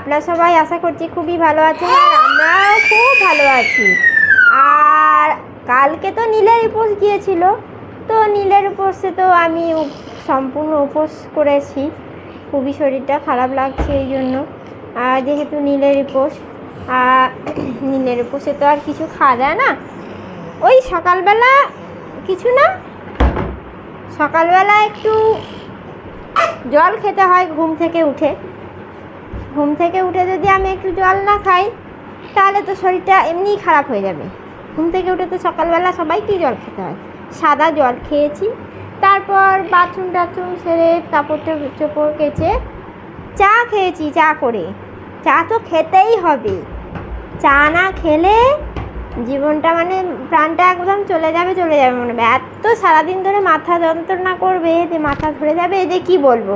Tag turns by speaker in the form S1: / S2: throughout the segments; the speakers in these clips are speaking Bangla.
S1: আপনারা সবাই আশা করছি খুবই ভালো আছেন, আর আমরাও খুব ভালো আছি। আর কালকে তো নীলের উপোস গিয়েছিল, তো নীলের উপোসে তো আমি সম্পূর্ণ উপোস করেছি। খুবই শরীরটা খারাপ লাগছে এই জন্য। আর যেহেতু নীলের উপোসে তো আর কিছু খাওয়া যায় না। ওই সকালবেলা কিছু না, সকালবেলা একটু জল খেতে হয়। ঘুম থেকে উঠে যদি আমি একটু জল না খাই তাহলে তো শরীরটা এমনিই খারাপ হয়ে যাবে। ঘুম থেকে উঠে তো সকালবেলা সবাইকেই জল খেতে হয়। সাদা জল খেয়েছি, তারপর বাথরুম সেরে কাপড় চোপড় কেচে চা খেয়েছি। চা তো খেতেই হবে। চা না খেলে জীবনটা মানে প্রাণটা একদম চলে যাবে মনে হবে। এত সারাদিন ধরে মাথা যন্ত্রণা করবে যে মাথা ধরে যাবে, যে কি বলবো।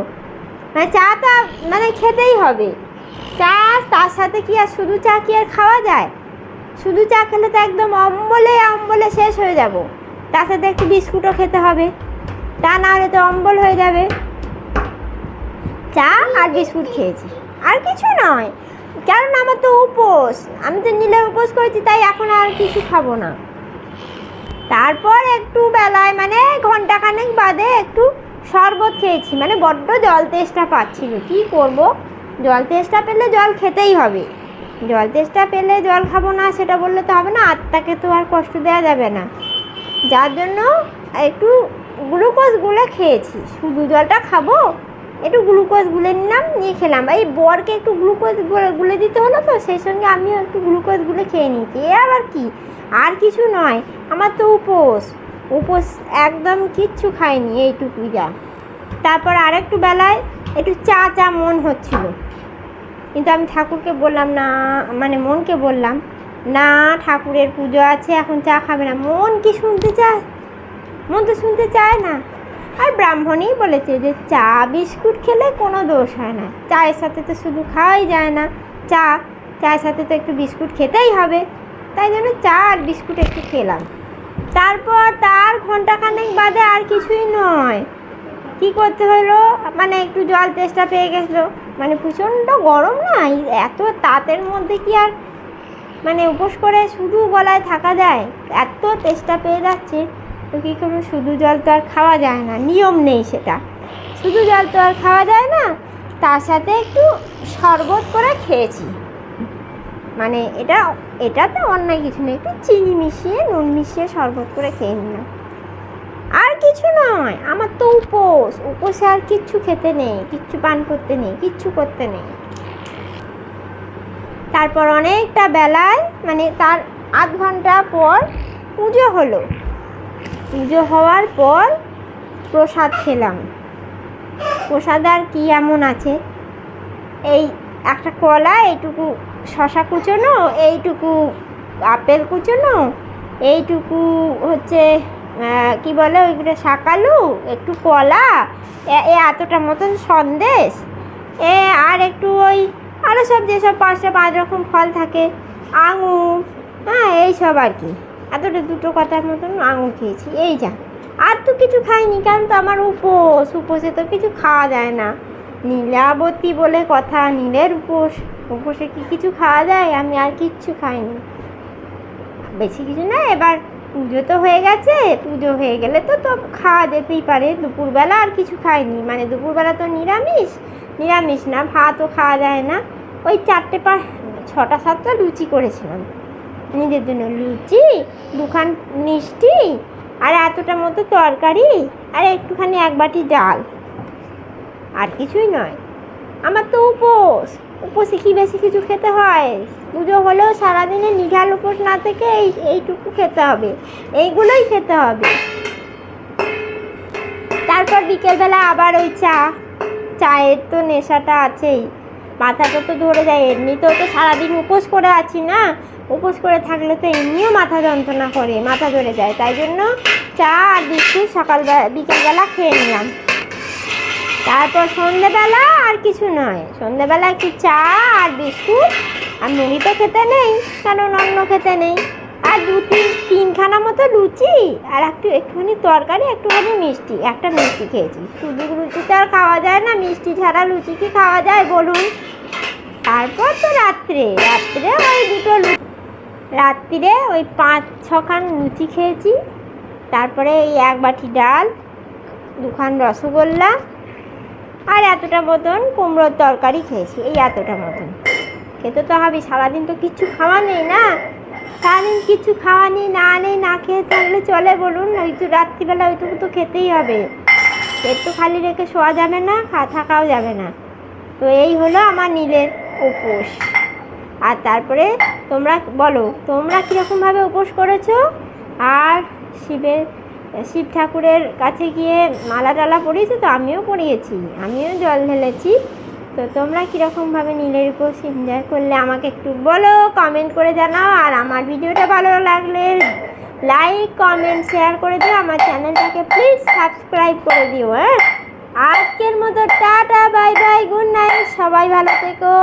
S1: মানে চা তো মানে খেতেই হবে। চা তার সাথে কি আর শুধু চা কি আর খাওয়া যায়? শুধু চা খেলে তো একদম অম্বলে শেষ হয়ে যাব। তার সাথে একটু বিস্কুটও খেতে হবে, তা না হলে তো অম্বল হয়ে যাবে। চা আর বিস্কুট খেয়েছি, আর কিছু নয়। কারণ আমার তো উপোস, আমি তো নীলের উপোস করেছি, তাই এখন আর কিছু খাবো না। তারপর একটু বেলায় মানে ঘন্টাখানেক বাদে একটু শরবত খেয়েছি। মানে বড্ড জল তেষ্টা পাচ্ছিল, কী করব। জল তেষ্টা পেলে জল খেতেই হবে। জল তেষ্টা পেলে জল খাবো না সেটা বললে তো হবে না, আত্মাকে তো আর কষ্ট দেওয়া যাবে না। যার জন্য একটু গ্লুকোজ গুলে খেয়েছি। শুধু জলটা খাবো, একটু গ্লুকোজ গুলে নিলাম, নিয়ে খেলাম। এই বরকে একটু গ্লুকোজ গুলে দিতে হলো, তো সেই সঙ্গে আমিও একটু গ্লুকোজ গুলে খেয়ে নিয়েছি। এ আবার কি, আর কিছু নয়। আমার তো উপোস একদম কিচ্ছু খাইনি, এইটুকুই যা। তারপর আরেকটু বেলায় একটু চা মন হচ্ছিল, কিন্তু আমি ঠাকুরকে বললাম না, মানে মনকে বললাম না, ঠাকুরের পুজো আছে, এখন চা খাবে না। মন কি শুনতে চায়? মন তো শুনতে চায় না। আর ব্রাহ্মণই বলেছে যে চা বিস্কুট খেলে কোনো দোষ হয় না। চায়ের সাথে তো শুধু খাওয়াই যায় না, চায়ের সাথে তো একটু বিস্কুট খেতেই হবে। তাই জন্য চা আর বিস্কুট একটু খেলাম। তারপর তার ঘন্টাখানেক বাদে আর কিছুই নয়, কি করতে হলো, মানে একটু জল তেষ্টা পেয়ে গেছিলো। মানে প্রচণ্ড গরম না, এত তাতের মধ্যে কি আর মানে উপোস করে শুধু গলায় থাকা যায়? এত তেষ্টা পেয়ে যাচ্ছে, তো কী করবো। শুধু জল তো আর খাওয়া যায় না, নিয়ম নেই সেটা। শুধু জল তো আর খাওয়া যায় না, তার সাথে একটু শরবত করে খেয়েছি। মানে এটাতে অন্যায় কিছু নেই, একটু চিনি মিশিয়ে নুন মিশিয়ে শরবত করে খেয়ে নিলাম। আর কিছু নয়, আমার তো উপোসে আর কিচ্ছু খেতে নেই, কিচ্ছু পান করতে নেই, কিচ্ছু করতে নেই। তারপর অনেকটা বেলায় মানে তার আধ ঘন্টা পর পুজো হলো। পুজো হওয়ার পর প্রসাদ খেলাম। প্রসাদ আর কি এমন আছে, এই একটা কলা, এইটুকু শশা কুচোনো, এইটুকু আপেল কুচোনো, এইটুকু হচ্ছে কি বলে ওইগুলো শাকালু, একটু কলা, এতটা মতন সন্দেশ, আর একটু ওই আরও সব যেসব 5 রকম ফল থাকে, আঙুর, এইসব আর কি। এতটা 2 কথার মতন আঙুর খেয়েছি, এই যা। আর তো কিছু খাইনি, কারণ তো আমার উপোসে তো কিছু খাওয়া যায় না। নীলাবতী বলে কথা, নীলের উপোসে কি কিছু খাওয়া যায়? আমি আর কিচ্ছু খাইনি, বেশি কিছু না। এবার পুজো তো হয়ে গেছে, পুজো হয়ে গেলে তো খাওয়া যেতেই পারে। দুপুরবেলা আর কিছু খাইনি, মানে দুপুরবেলা তো নিরামিষ না, ভাতও খাওয়া যায় না। ওই 6টা-7টা লুচি করেছিলাম নিজের জন্য। লুচি, 2খান মিষ্টি, আর এতটা মতো তরকারি, আর একটুখানি 1 বাটি ডাল, আর কিছুই নয়। আমার তো উপোসে কি বেশি কিছু খেতে হয়? পুজো হলেও সারাদিনে নিঘাল উপোস না থেকে এইটুকু খেতে হবে, এইগুলোই খেতে হবে। তারপর বিকেলবেলা আবার ওই চায়ের তো নেশাটা আছেই, মাথাটা তো ধরে যায়। এমনিতেও তো সারাদিন উপোস করে আছি না, উপোস করে থাকলে তো এমনিও মাথা যন্ত্রণা করে, মাথা ধরে যায়। তাই জন্য চা আর বিস্কুট বিকেলবেলা খেয়ে নিলাম। তারপর সন্ধ্যেবেলা আর কিছু নয়, সন্ধ্যেবেলা একটু চা আর বিস্কুট, আর মুড়ি তো খেতে নেই, কারণ অন্য খেতে নেই। আর 2-3খানা মতো লুচি, আর একটুখানি তরকারি, একটুখানি মিষ্টি, একটা মিষ্টি খেয়েছি। শুধু লুচি তো আর খাওয়া যায় না, মিষ্টি ছাড়া লুচি কি খাওয়া যায় বলুন? তারপর তো রাত্রে ওই রাত্রিরে ওই 5-6 খান লুচি খেয়েছি। তারপরে এই 1 বাটি ডাল, 2খান রসগোল্লা, আর এতটা মতন কুমড়োর তরকারি খেয়েছি। এই এতটা মতন খেতে তো হবে, সারাদিন তো কিচ্ছু খাওয়া নেই না। সারাদিন কিছু খাওয়া নেই, না খেয়ে থাকলে চলে বলুন? ওই তো রাত্রিবেলা ওইটুকু তো খেতেই হবে। পেট তো খালি রেখে শোয়া যাবে না, থাকাও যাবে না। তো এই হলো আমার নীলের উপোস। আর তারপরে তোমরা বলো, তোমরা কীরকমভাবে উপোস করেছো? আর শিব ঠাকুরের কাছে গিয়ে মালা টালা পরিয়েছো তো? আমিও পরিয়েছি, আমিও জল ঢেলেছি। তো তোমরা কীরকমভাবে নীলের উপোস এনজয় করলে আমাকে একটু বলো, কমেন্ট করে জানাও। আর আমার ভিডিওটা ভালো লাগলে লাইক, কমেন্ট, শেয়ার করে দিও। আমার চ্যানেলটাকে প্লিজ সাবস্ক্রাইব করে দিও। হ্যাঁ, আজকের মতো tata, bye bye, good night, সবাই ভালো থেকো।